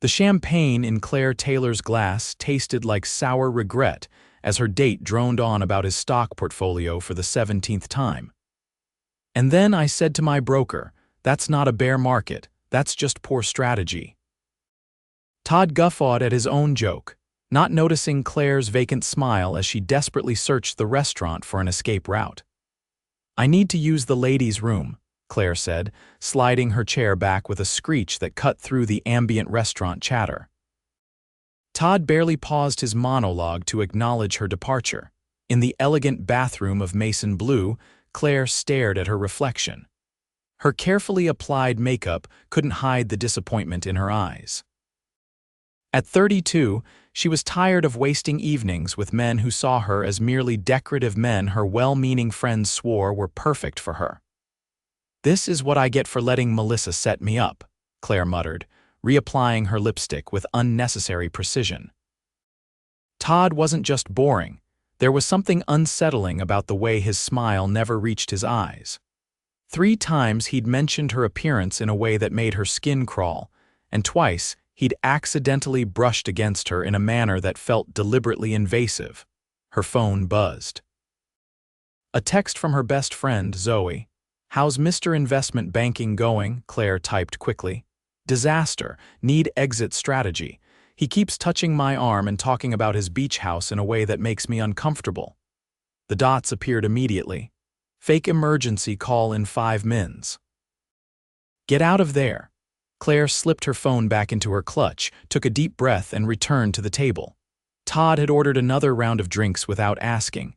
The champagne in Claire Taylor's glass tasted like sour regret as her date droned on about his stock portfolio for the 17th time. And then I said to my broker, "That's not a bear market, that's just poor strategy." Todd guffawed at his own joke, not noticing Claire's vacant smile as she desperately searched the restaurant for an escape route. "I need to use the ladies' room," Claire said, sliding her chair back with a screech that cut through the ambient restaurant chatter. Todd barely paused his monologue to acknowledge her departure. In the elegant bathroom of Mason Blue, Claire stared at her reflection. Her carefully applied makeup couldn't hide the disappointment in her eyes. At 32, she was tired of wasting evenings with men who saw her as merely decorative men her well-meaning friends swore were perfect for her. "This is what I get for letting Melissa set me up," Claire muttered, reapplying her lipstick with unnecessary precision. Todd wasn't just boring. There was something unsettling about the way his smile never reached his eyes. 3 times he'd mentioned her appearance in a way that made her skin crawl, and twice he'd accidentally brushed against her in a manner that felt deliberately invasive. Her phone buzzed. A text from her best friend, Zoe. "How's Mr. Investment Banking going?" Claire typed quickly. "Disaster. Need exit strategy. He keeps touching my arm and talking about his beach house in a way that makes me uncomfortable." The dots appeared immediately. "Fake emergency call in 5 mins." "Get out of there." Claire slipped her phone back into her clutch, took a deep breath, and returned to the table. Todd had ordered another round of drinks without asking.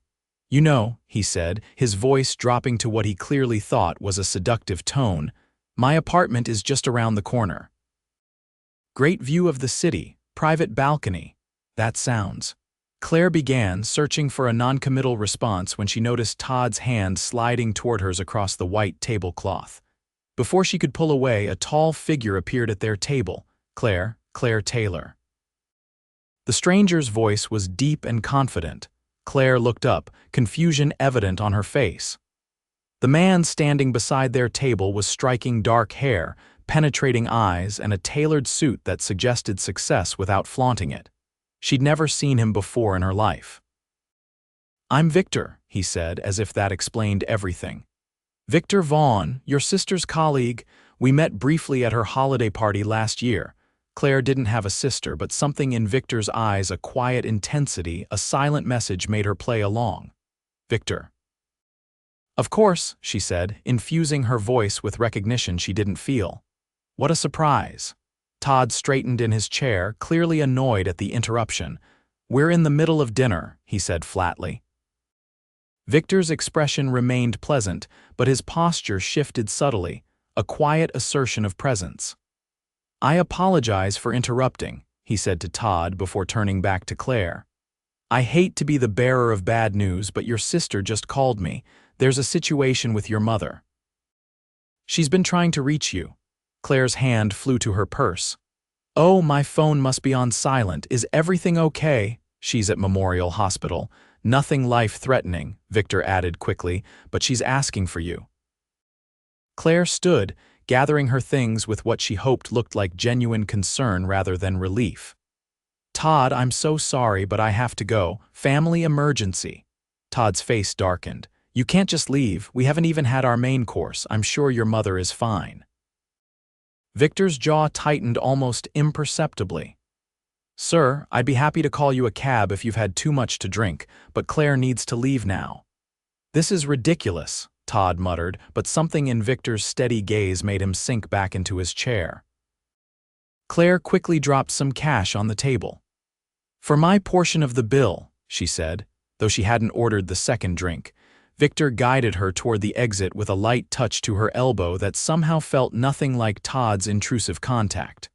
"You know," he said, his voice dropping to what he clearly thought was a seductive tone, "my apartment is just around the corner. Great view of the city, private balcony. That sounds." Claire began, searching for a noncommittal response when she noticed Todd's hand sliding toward hers across the white tablecloth. Before she could pull away, a tall figure appeared at their table. Claire Taylor. The stranger's voice was deep and confident. Claire looked up, confusion evident on her face. The man standing beside their table was striking dark hair, penetrating eyes, and a tailored suit that suggested success without flaunting it. She'd never seen him before in her life. "I'm Victor," he said, as if that explained everything. "Victor Vaughn, your sister's colleague. We met briefly at her holiday party last year." Claire didn't have a sister, but something in Victor's eyes, a quiet intensity, a silent message, made her play along. "Victor." "Of course," she said, infusing her voice with recognition she didn't feel. "What a surprise." Todd straightened in his chair, clearly annoyed at the interruption. "We're in the middle of dinner," he said flatly. Victor's expression remained pleasant, but his posture shifted subtly, a quiet assertion of presence. "I apologize for interrupting," he said to Todd before turning back to Claire. "I hate to be the bearer of bad news, but your sister just called me. There's a situation with your mother. She's been trying to reach you." Claire's hand flew to her purse. "Oh, my phone must be on silent. Is everything okay?" "She's at Memorial Hospital. Nothing life-threatening," Victor added quickly, "but she's asking for you." Claire stood, gathering her things with what she hoped looked like genuine concern rather than relief. "Todd, I'm so sorry, but I have to go. Family emergency." Todd's face darkened. "You can't just leave. We haven't even had our main course. I'm sure your mother is fine." Victor's jaw tightened almost imperceptibly. "Sir, I'd be happy to call you a cab if you've had too much to drink, but Claire needs to leave now." "This is ridiculous," Todd muttered, but something in Victor's steady gaze made him sink back into his chair. Claire quickly dropped some cash on the table. "For my portion of the bill," she said, though she hadn't ordered the second drink. Victor guided her toward the exit with a light touch to her elbow that somehow felt nothing like Todd's intrusive contact.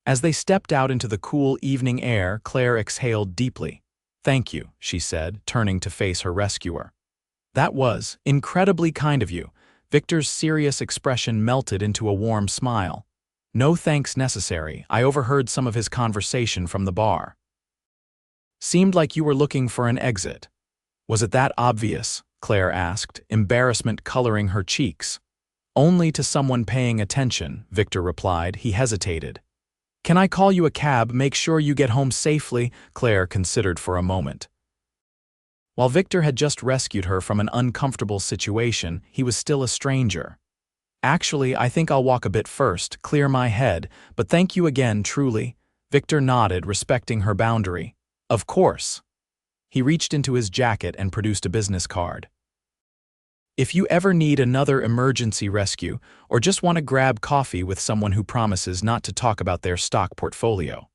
As they stepped out into the cool evening air, Claire exhaled deeply. "Thank you," she said, turning to face her rescuer. "That was incredibly kind of you." Victor's serious expression melted into a warm smile. "No thanks necessary. I overheard some of his conversation from the bar. Seemed like you were looking for an exit." "Was it that obvious?" Claire asked, embarrassment coloring her cheeks. "Only to someone paying attention," Victor replied. He hesitated. Can I call you a cab? Make sure you get home safely, Claire considered for a moment. While Victor had just rescued her from an uncomfortable situation, he was still a stranger. Actually, I think I'll walk a bit first, clear my head, but thank you again, truly. Victor nodded, respecting her boundary. Of course. He reached into his jacket and produced a business card. If you ever need another emergency rescue, or just want to grab coffee with someone who promises not to talk about their stock portfolio.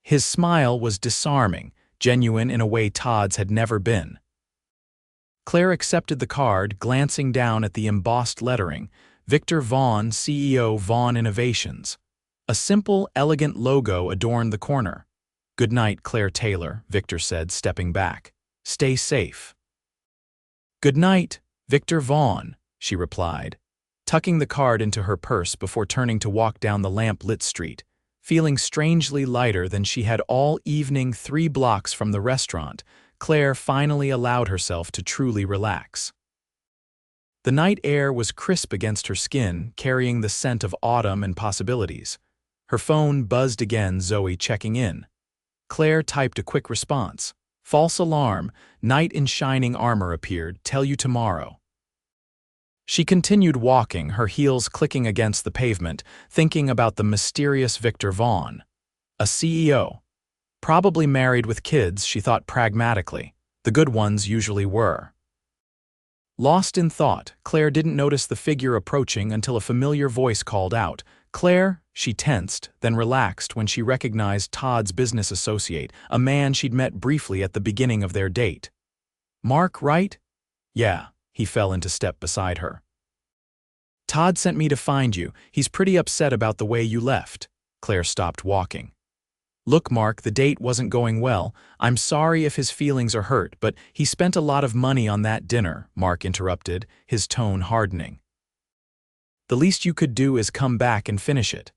His smile was disarming, genuine in a way Todd's had never been. Claire accepted the card, glancing down at the embossed lettering, Victor Vaughn, CEO, Vaughn Innovations. A simple, elegant logo adorned the corner. Good night, Claire Taylor, Victor said, stepping back. Stay safe. Good night, Victor Vaughn, she replied, tucking the card into her purse before turning to walk down the lamp-lit street, feeling strangely lighter than she had all evening 3 blocks from the restaurant. Claire finally allowed herself to truly relax. The night air was crisp against her skin, carrying the scent of autumn and possibilities. Her phone buzzed again, Zoe checking in. Claire typed a quick response. False alarm, knight in shining armor appeared, tell you tomorrow. She continued walking, her heels clicking against the pavement, thinking about the mysterious Victor Vaughn. A CEO. Probably married with kids, she thought pragmatically. The good ones usually were. Lost in thought, Claire didn't notice the figure approaching until a familiar voice called out. Claire, she tensed, then relaxed when she recognized Todd's business associate, a man she'd met briefly at the beginning of their date. Mark, right? Yeah, he fell into step beside her. Todd sent me to find you. He's pretty upset about the way you left. Claire stopped walking. Look, Mark, the date wasn't going well. I'm sorry if his feelings are hurt, but he spent a lot of money on that dinner, Mark interrupted, his tone hardening. The least you could do is come back and finish it.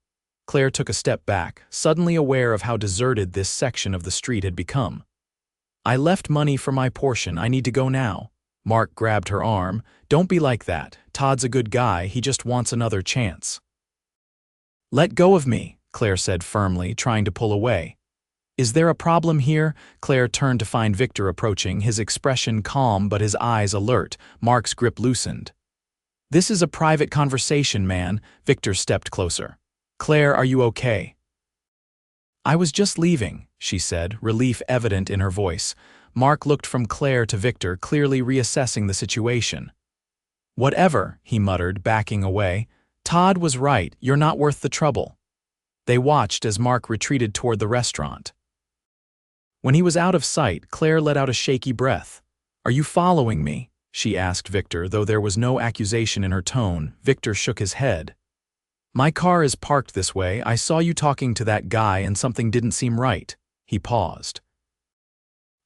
Claire took a step back, suddenly aware of how deserted this section of the street had become. I left money for my portion. I need to go now. Mark grabbed her arm. Don't be like that. Todd's a good guy. He just wants another chance. Let go of me, Claire said firmly, trying to pull away. Is there a problem here? Claire turned to find Victor approaching, his expression calm but his eyes alert. Mark's grip loosened. This is a private conversation, man. Victor stepped closer. Claire, are you okay? I was just leaving, she said, relief evident in her voice. Mark looked from Claire to Victor, clearly reassessing the situation. Whatever, he muttered, backing away. Todd was right, you're not worth the trouble. They watched as Mark retreated toward the restaurant. When he was out of sight, Claire let out a shaky breath. Are you following me? She asked Victor, though there was no accusation in her tone. Victor shook his head. My car is parked this way. I saw you talking to that guy and something didn't seem right. He paused.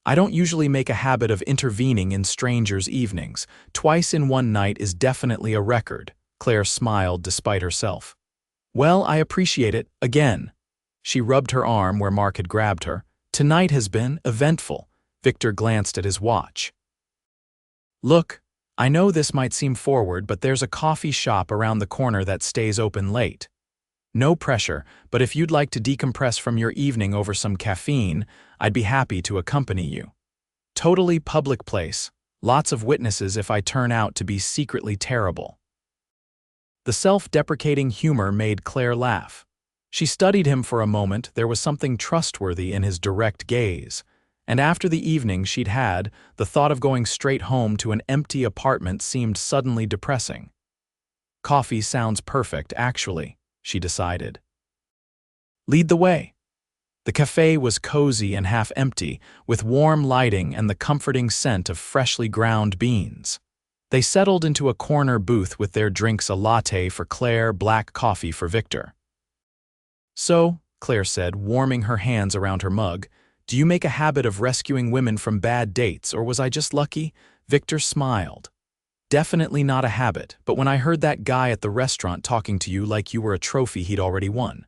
I don't usually make a habit of intervening in strangers' evenings. Twice in one night is definitely a record. Claire smiled despite herself. Well, I appreciate it, again. She rubbed her arm where Mark had grabbed her. Tonight has been eventful. Victor glanced at his watch. Look, I know this might seem forward, but there's a coffee shop around the corner that stays open late. No pressure, but if you'd like to decompress from your evening over some caffeine, I'd be happy to accompany you. Totally public place. Lots of witnesses if I turn out to be secretly terrible. The self-deprecating humor made Claire laugh. She studied him for a moment. There was something trustworthy in his direct gaze. And after the evening she'd had, the thought of going straight home to an empty apartment seemed suddenly depressing. Coffee sounds perfect, actually, she decided. Lead the way. The cafe was cozy and half empty, with warm lighting and the comforting scent of freshly ground beans. They settled into a corner booth with their drinks, a latte for Claire, black coffee for Victor. So, Claire said, warming her hands around her mug, do you make a habit of rescuing women from bad dates, or was I just lucky? Victor smiled. Definitely not a habit, but when I heard that guy at the restaurant talking to you like you were a trophy he'd already won.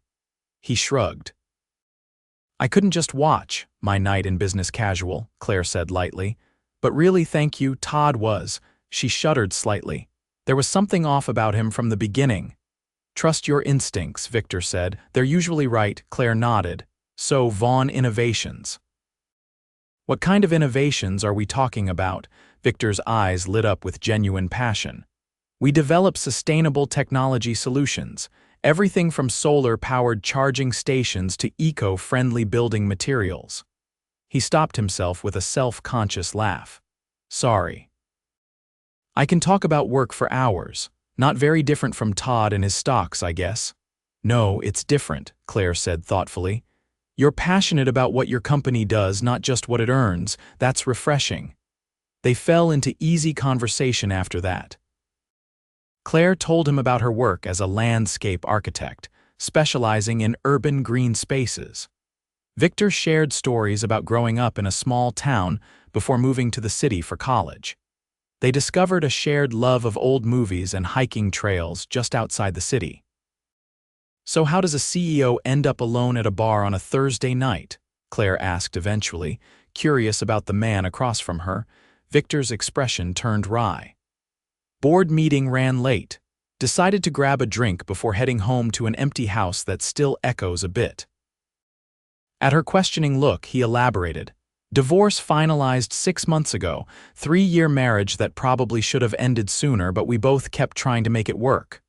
He shrugged. I couldn't just watch my night in business casual, Claire said lightly. But really, thank you, Todd was. She shuddered slightly. There was something off about him from the beginning. Trust your instincts, Victor said. They're usually right, Claire nodded. So, Vaughn Innovations. What kind of innovations are we talking about? Victor's eyes lit up with genuine passion. We develop sustainable technology solutions, everything from solar-powered charging stations to eco-friendly building materials. He stopped himself with a self-conscious laugh. Sorry. I can talk about work for hours. Not very different from Todd and his stocks, I guess. No, it's different, Claire said thoughtfully. You're passionate about what your company does, not just what it earns. That's refreshing. They fell into easy conversation after that. Claire told him about her work as a landscape architect, specializing in urban green spaces. Victor shared stories about growing up in a small town before moving to the city for college. They discovered a shared love of old movies and hiking trails just outside the city. So how does a CEO end up alone at a bar on a Thursday night? Claire asked eventually, curious about the man across from her. Victor's expression turned wry. Board meeting ran late. Decided to grab a drink before heading home to an empty house that still echoes a bit. At her questioning look, he elaborated. Divorce finalized 6 months ago, 3-year marriage that probably should have ended sooner, but we both kept trying to make it work.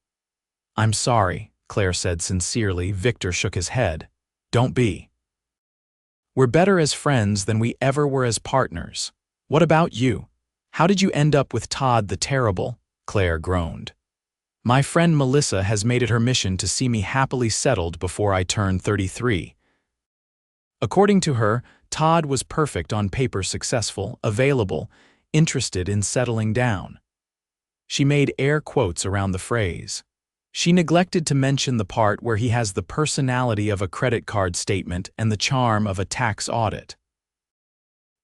I'm sorry, Claire said sincerely. Victor shook his head. Don't be. We're better as friends than we ever were as partners. What about you? How did you end up with Todd the Terrible? Claire groaned. My friend Melissa has made it her mission to see me happily settled before I turn 33. According to her, Todd was perfect on paper, successful, available, interested in settling down. She made air quotes around the phrase. She neglected to mention the part where he has the personality of a credit card statement and the charm of a tax audit.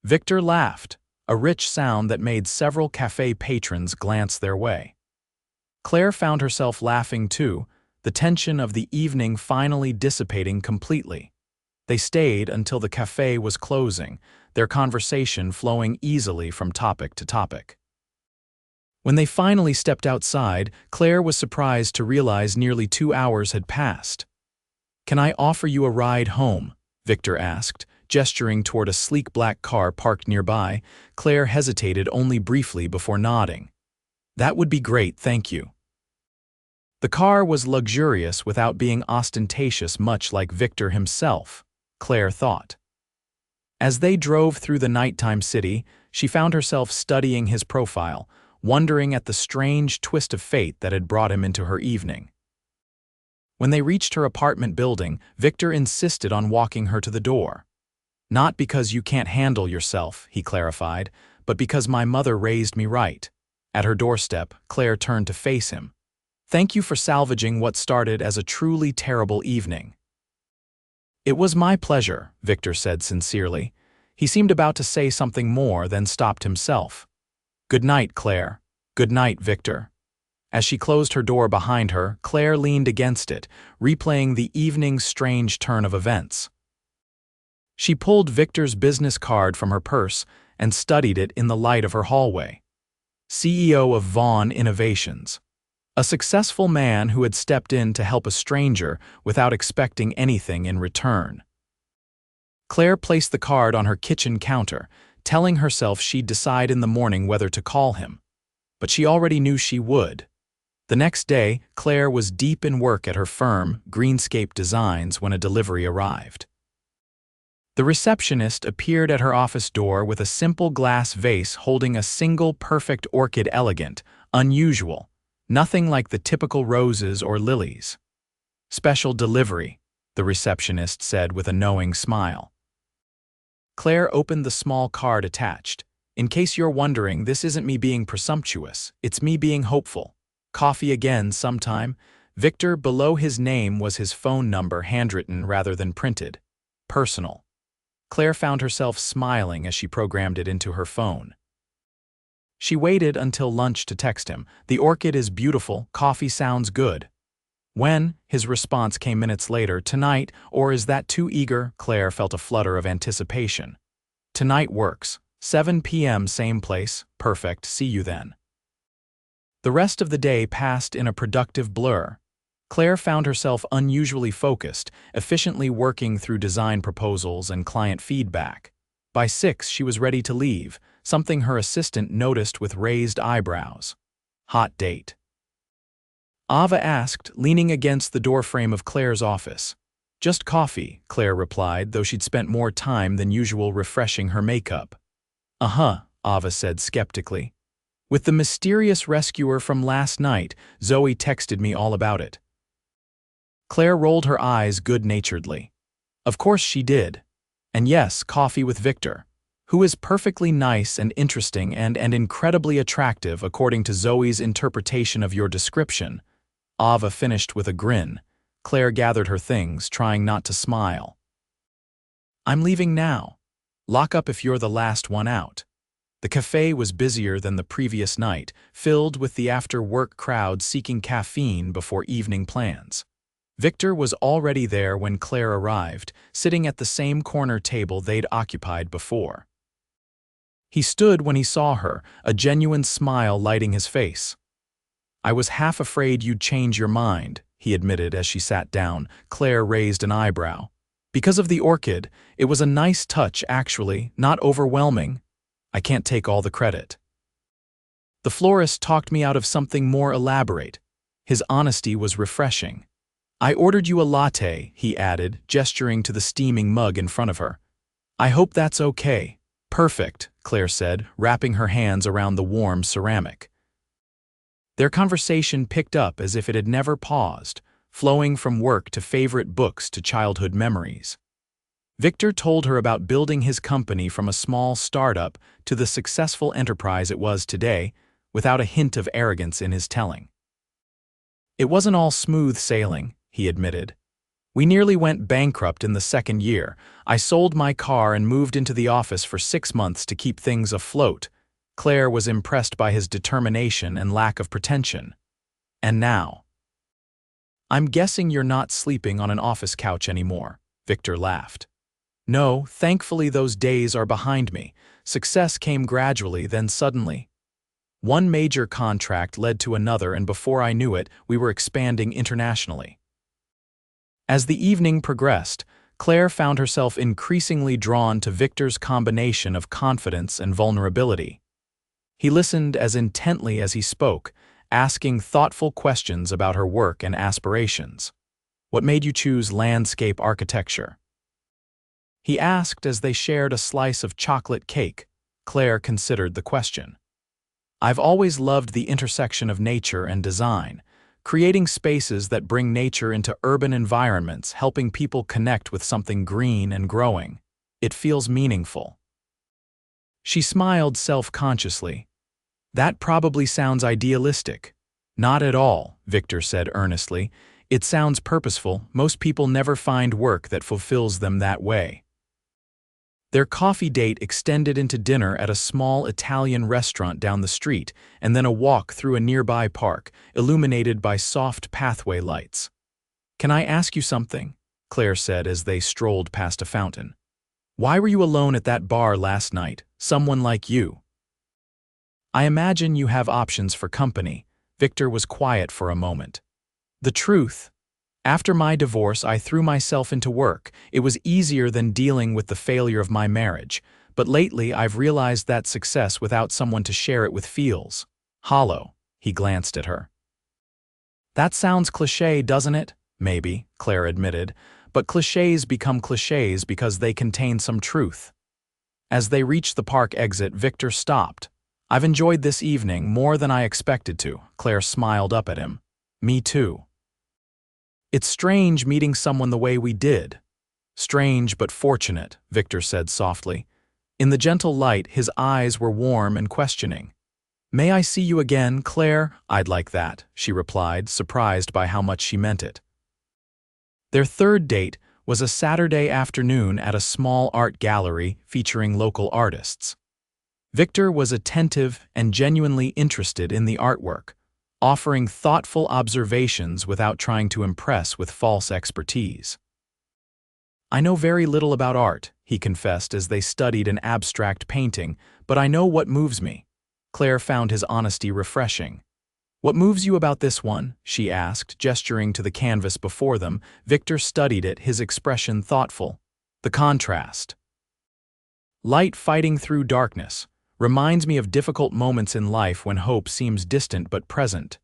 Victor laughed, a rich sound that made several cafe patrons glance their way. Claire found herself laughing too, the tension of the evening finally dissipating completely. They stayed until the cafe was closing, their conversation flowing easily from topic to topic. When they finally stepped outside, Claire was surprised to realize nearly 2 hours had passed. Can I offer you a ride home? Victor asked, gesturing toward a sleek black car parked nearby. Claire hesitated only briefly before nodding. That would be great, thank you. The car was luxurious without being ostentatious, much like Victor himself, Claire thought. As they drove through the nighttime city, she found herself studying his profile, wondering at the strange twist of fate that had brought him into her evening. When they reached her apartment building, Victor insisted on walking her to the door. Not because you can't handle yourself, he clarified, but because my mother raised me right. At her doorstep, Claire turned to face him. Thank you for salvaging what started as a truly terrible evening. It was my pleasure, Victor said sincerely. He seemed about to say something more, then stopped himself. Good night, Claire. Good night, Victor. As she closed her door behind her, Claire leaned against it, replaying the evening's strange turn of events. She pulled Victor's business card from her purse and studied it in the light of her hallway. CEO of Vaughn Innovations. A successful man who had stepped in to help a stranger without expecting anything in return. Claire placed the card on her kitchen counter, telling herself she'd decide in the morning whether to call him. But she already knew she would. The next day, Claire was deep in work at her firm, Greenscape Designs, when a delivery arrived. The receptionist appeared at her office door with a simple glass vase holding a single perfect orchid, elegant, unusual, nothing like the typical roses or lilies. Special delivery, the receptionist said with a knowing smile. Claire opened the small card attached. In case you're wondering, this isn't me being presumptuous, it's me being hopeful. Coffee again sometime. Victor, below his name was his phone number, handwritten rather than printed. Personal. Claire found herself smiling as she programmed it into her phone. She waited until lunch to text him. The orchid is beautiful, coffee sounds good. When? His response came minutes later. Tonight, or is that too eager? Claire felt a flutter of anticipation. Tonight works. 7 p.m. same place. Perfect, see you then. The rest of the day passed in a productive blur. Claire found herself unusually focused, efficiently working through design proposals and client feedback. By 6, she was ready to leave, something her assistant noticed with raised eyebrows. Hot date. Ava asked, leaning against the doorframe of Claire's office. Just coffee, Claire replied, though she'd spent more time than usual refreshing her makeup. Uh-huh, Ava said skeptically. With the mysterious rescuer from last night, Zoe texted me all about it. Claire rolled her eyes good-naturedly. Of course she did. And yes, coffee with Victor, who is perfectly nice and interesting and incredibly attractive according to Zoe's interpretation of your description. Ava finished with a grin. Claire gathered her things, trying not to smile. I'm leaving now. Lock up if you're the last one out. The cafe was busier than the previous night, filled with the after-work crowd seeking caffeine before evening plans. Victor was already there when Claire arrived, sitting at the same corner table they'd occupied before. He stood when he saw her, a genuine smile lighting his face. I was half afraid you'd change your mind, he admitted as she sat down. Claire raised an eyebrow. Because of the orchid, it was a nice touch actually, not overwhelming. I can't take all the credit. The florist talked me out of something more elaborate. His honesty was refreshing. I ordered you a latte, he added, gesturing to the steaming mug in front of her. I hope that's okay. Perfect, Claire said, wrapping her hands around the warm ceramic. Their conversation picked up as if it had never paused, flowing from work to favorite books to childhood memories. Victor told her about building his company from a small startup to the successful enterprise it was today, without a hint of arrogance in his telling. It wasn't all smooth sailing, he admitted. We nearly went bankrupt in the second year. I sold my car and moved into the office for 6 months to keep things afloat. Claire was impressed by his determination and lack of pretension. And now? I'm guessing you're not sleeping on an office couch anymore, Victor laughed. No, thankfully those days are behind me. Success came gradually, then suddenly. One major contract led to another, and before I knew it, we were expanding internationally. As the evening progressed, Claire found herself increasingly drawn to Victor's combination of confidence and vulnerability. He listened as intently as he spoke, asking thoughtful questions about her work and aspirations. What made you choose landscape architecture? He asked as they shared a slice of chocolate cake. Claire considered the question. I've always loved the intersection of nature and design, creating spaces that bring nature into urban environments, helping people connect with something green and growing. It feels meaningful. She smiled self-consciously. That probably sounds idealistic. Not at all, Victor said earnestly. It sounds purposeful. Most people never find work that fulfills them that way. Their coffee date extended into dinner at a small Italian restaurant down the street, and then a walk through a nearby park, illuminated by soft pathway lights. Can I ask you something? Claire said as they strolled past a fountain. Why were you alone at that bar last night, someone like you? I imagine you have options for company. Victor was quiet for a moment. The truth. After my divorce, I threw myself into work. It was easier than dealing with the failure of my marriage, but lately I've realized that success without someone to share it with feels hollow. He glanced at her. That sounds cliché, doesn't it? Maybe, Claire admitted, but clichés become clichés because they contain some truth. As they reached the park exit, Victor stopped. I've enjoyed this evening more than I expected to. Claire smiled up at him. Me too. It's strange meeting someone the way we did. Strange but fortunate, Victor said softly. In the gentle light, his eyes were warm and questioning. May I see you again, Claire? I'd like that, she replied, surprised by how much she meant it. Their third date was a Saturday afternoon at a small art gallery featuring local artists. Victor was attentive and genuinely interested in the artwork, offering thoughtful observations without trying to impress with false expertise. I know very little about art, he confessed as they studied an abstract painting, but I know what moves me. Claire found his honesty refreshing. "What moves you about this one?" she asked, gesturing to the canvas before them. Victor studied it, his expression thoughtful. "The contrast. Light fighting through darkness. Reminds me of difficult moments in life when hope seems distant but present."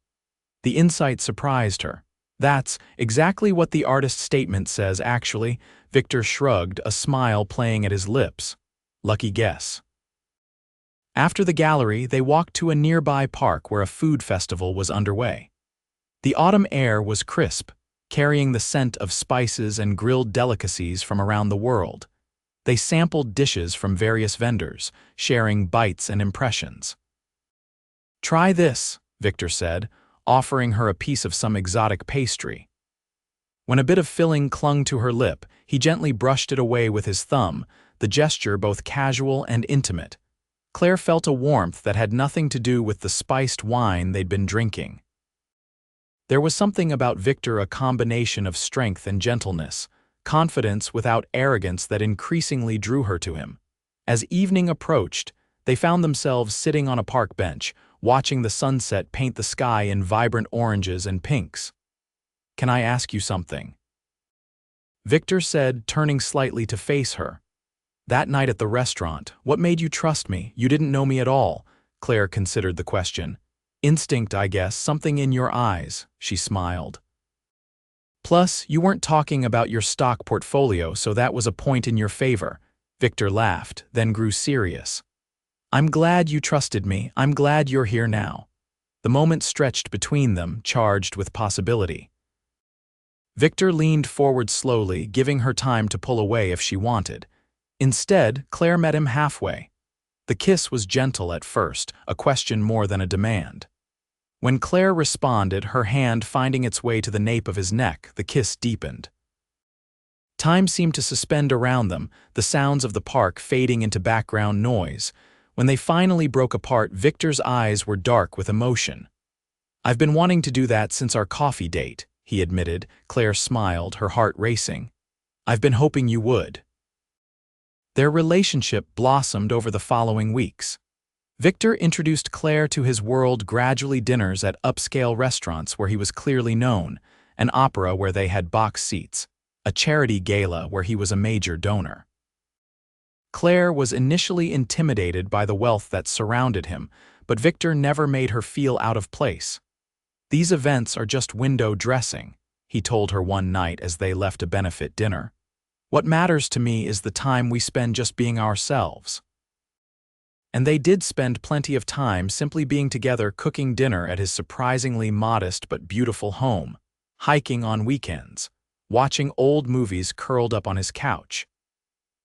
The insight surprised her. "That's exactly what the artist's statement says, actually." Victor shrugged, a smile playing at his lips. "Lucky guess." After the gallery, they walked to a nearby park where a food festival was underway. The autumn air was crisp, carrying the scent of spices and grilled delicacies from around the world. They sampled dishes from various vendors, sharing bites and impressions. "Try this," Victor said, offering her a piece of some exotic pastry. When a bit of filling clung to her lip, he gently brushed it away with his thumb, the gesture both casual and intimate. Claire felt a warmth that had nothing to do with the spiced wine they'd been drinking. There was something about Victor, a combination of strength and gentleness, confidence without arrogance, that increasingly drew her to him. As evening approached, they found themselves sitting on a park bench, watching the sunset paint the sky in vibrant oranges and pinks. "Can I ask you something?" Victor said, turning slightly to face her. "That night at the restaurant, what made you trust me? You didn't know me at all." Claire considered the question. "Instinct, I guess, something in your eyes," she smiled. "Plus, you weren't talking about your stock portfolio, so that was a point in your favor." Victor laughed, then grew serious. "I'm glad you trusted me. I'm glad you're here now." The moment stretched between them, charged with possibility. Victor leaned forward slowly, giving her time to pull away if she wanted. Instead, Claire met him halfway. The kiss was gentle at first, a question more than a demand. When Claire responded, her hand finding its way to the nape of his neck, the kiss deepened. Time seemed to suspend around them, the sounds of the park fading into background noise. When they finally broke apart, Victor's eyes were dark with emotion. "I've been wanting to do that since our coffee date," he admitted. Claire smiled, her heart racing. "I've been hoping you would." Their relationship blossomed over the following weeks. Victor introduced Claire to his world, gradually dinners at upscale restaurants where he was clearly known, an opera where they had box seats, a charity gala where he was a major donor. Claire was initially intimidated by the wealth that surrounded him, but Victor never made her feel out of place. "These events are just window dressing," he told her one night as they left a benefit dinner. "What matters to me is the time we spend just being ourselves." And they did spend plenty of time simply being together, cooking dinner at his surprisingly modest but beautiful home, hiking on weekends, watching old movies curled up on his couch.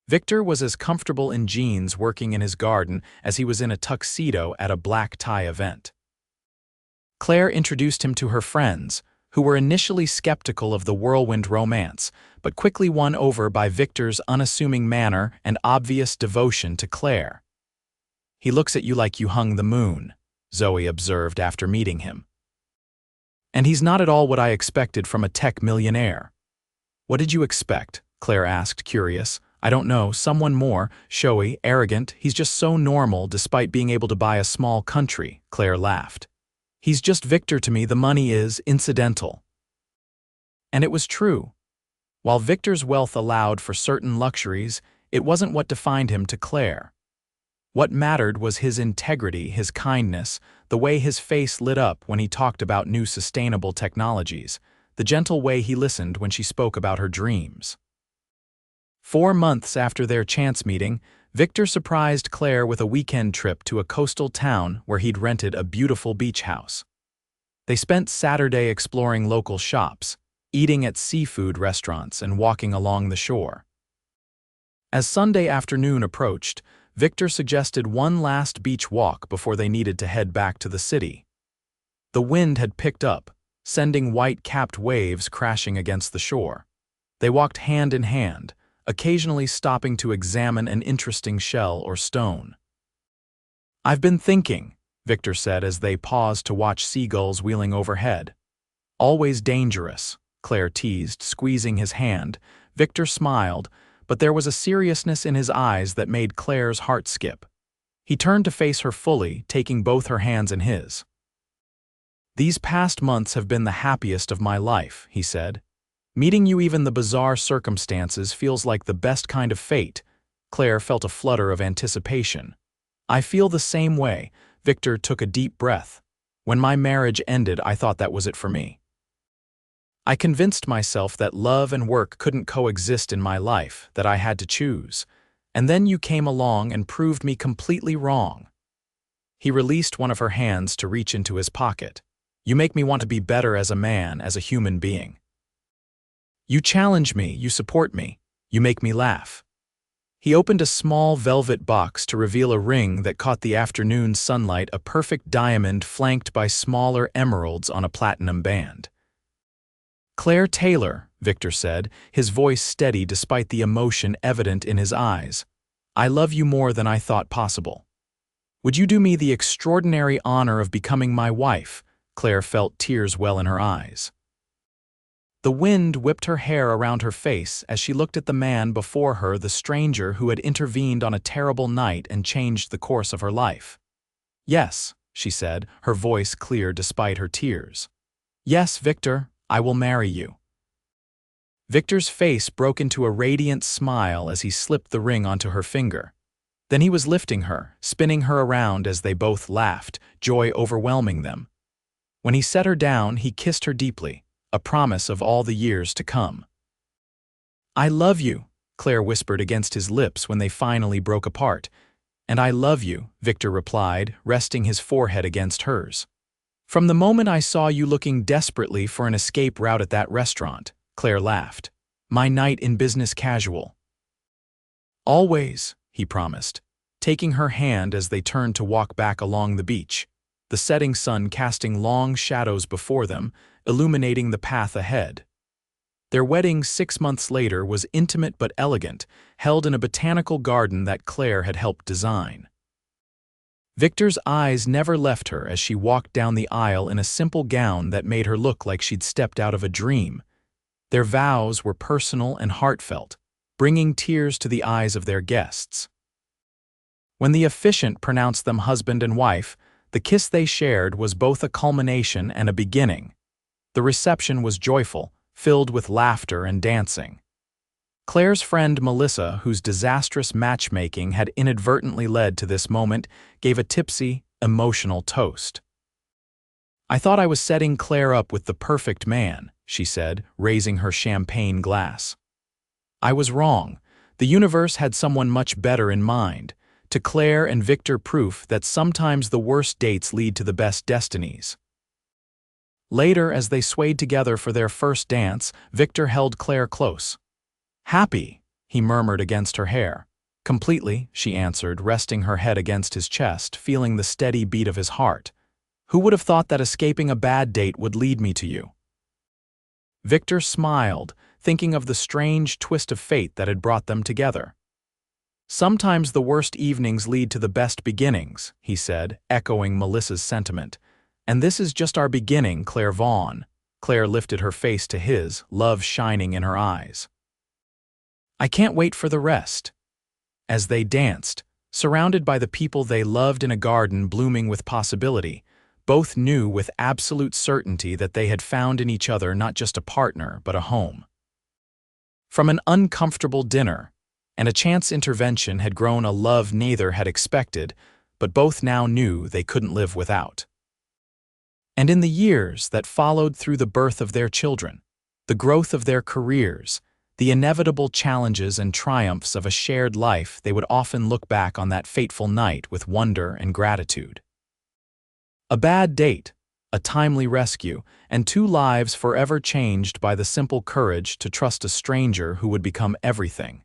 Victor was as comfortable in jeans working in his garden as he was in a tuxedo at a black tie event. Claire introduced him to her friends, who were initially skeptical of the whirlwind romance, but quickly won over by Victor's unassuming manner and obvious devotion to Claire. "He looks at you like you hung the moon," Zoe observed after meeting him. "And he's not at all what I expected from a tech millionaire." "What did you expect?" Claire asked, curious. "I don't know, someone more showy, arrogant. He's just so normal despite being able to buy a small country," Claire laughed. "He's just Victor to me, the money is incidental." And it was true. While Victor's wealth allowed for certain luxuries, it wasn't what defined him to Claire. What mattered was his integrity, his kindness, the way his face lit up when he talked about new sustainable technologies, the gentle way he listened when she spoke about her dreams. 4 months after their chance meeting, Victor surprised Claire with a weekend trip to a coastal town where he'd rented a beautiful beach house. They spent Saturday exploring local shops, eating at seafood restaurants and walking along the shore. As Sunday afternoon approached, Victor suggested one last beach walk before they needed to head back to the city. The wind had picked up, sending white-capped waves crashing against the shore. They walked hand in hand, occasionally stopping to examine an interesting shell or stone. "I've been thinking," Victor said as they paused to watch seagulls wheeling overhead. "Always dangerous," Claire teased, squeezing his hand. Victor smiled, but there was a seriousness in his eyes that made Claire's heart skip. He turned to face her fully, taking both her hands in his. "These past months have been the happiest of my life," he said. "Meeting you even the bizarre circumstances feels like the best kind of fate." Claire felt a flutter of anticipation. "I feel the same way." Victor took a deep breath. "When my marriage ended, I thought that was it for me. I convinced myself that love and work couldn't coexist in my life, that I had to choose. And then you came along and proved me completely wrong." He released one of her hands to reach into his pocket. "You make me want to be better as a man, as a human being. You challenge me, you support me, you make me laugh." He opened a small velvet box to reveal a ring that caught the afternoon sunlight, a perfect diamond flanked by smaller emeralds on a platinum band. "Claire Taylor," Victor said, his voice steady despite the emotion evident in his eyes. "I love you more than I thought possible. Would you do me the extraordinary honor of becoming my wife?" Claire felt tears well in her eyes. The wind whipped her hair around her face as she looked at the man before her, the stranger who had intervened on a terrible night and changed the course of her life. "Yes," she said, her voice clear despite her tears. "Yes, Victor, I will marry you." Victor's face broke into a radiant smile as he slipped the ring onto her finger. Then he was lifting her, spinning her around as they both laughed, joy overwhelming them. When he set her down, he kissed her deeply, a promise of all the years to come. "I love you," Claire whispered against his lips when they finally broke apart. "And I love you," Victor replied, resting his forehead against hers. "From the moment I saw you looking desperately for an escape route at that restaurant," Claire laughed. "My night in business casual." "Always," he promised, taking her hand as they turned to walk back along the beach, the setting sun casting long shadows before them, illuminating the path ahead. Their wedding 6 months later was intimate but elegant, held in a botanical garden that Claire had helped design. Victor's eyes never left her as she walked down the aisle in a simple gown that made her look like she'd stepped out of a dream. Their vows were personal and heartfelt, bringing tears to the eyes of their guests. When the officiant pronounced them husband and wife, the kiss they shared was both a culmination and a beginning. The reception was joyful, filled with laughter and dancing. Claire's friend Melissa, whose disastrous matchmaking had inadvertently led to this moment, gave a tipsy, emotional toast. "I thought I was setting Claire up with the perfect man," she said, raising her champagne glass. "I was wrong. The universe had someone much better in mind." To Claire and Victor, proof that sometimes the worst dates lead to the best destinies. Later, as they swayed together for their first dance, Victor held Claire close. "Happy," he murmured against her hair. "Completely," she answered, resting her head against his chest, feeling the steady beat of his heart. "Who would have thought that escaping a bad date would lead me to you?" Victor smiled, thinking of the strange twist of fate that had brought them together. "Sometimes the worst evenings lead to the best beginnings," he said, echoing Melissa's sentiment. "And this is just our beginning, Claire Vaughn." Claire lifted her face to his, love shining in her eyes. "I can't wait for the rest." As they danced, surrounded by the people they loved in a garden blooming with possibility, both knew with absolute certainty that they had found in each other not just a partner, but a home. From an uncomfortable dinner and a chance intervention had grown a love neither had expected, but both now knew they couldn't live without. And in the years that followed through the birth of their children, the growth of their careers, the inevitable challenges and triumphs of a shared life, they would often look back on that fateful night with wonder and gratitude. A bad date, a timely rescue, and 2 lives forever changed by the simple courage to trust a stranger who would become everything.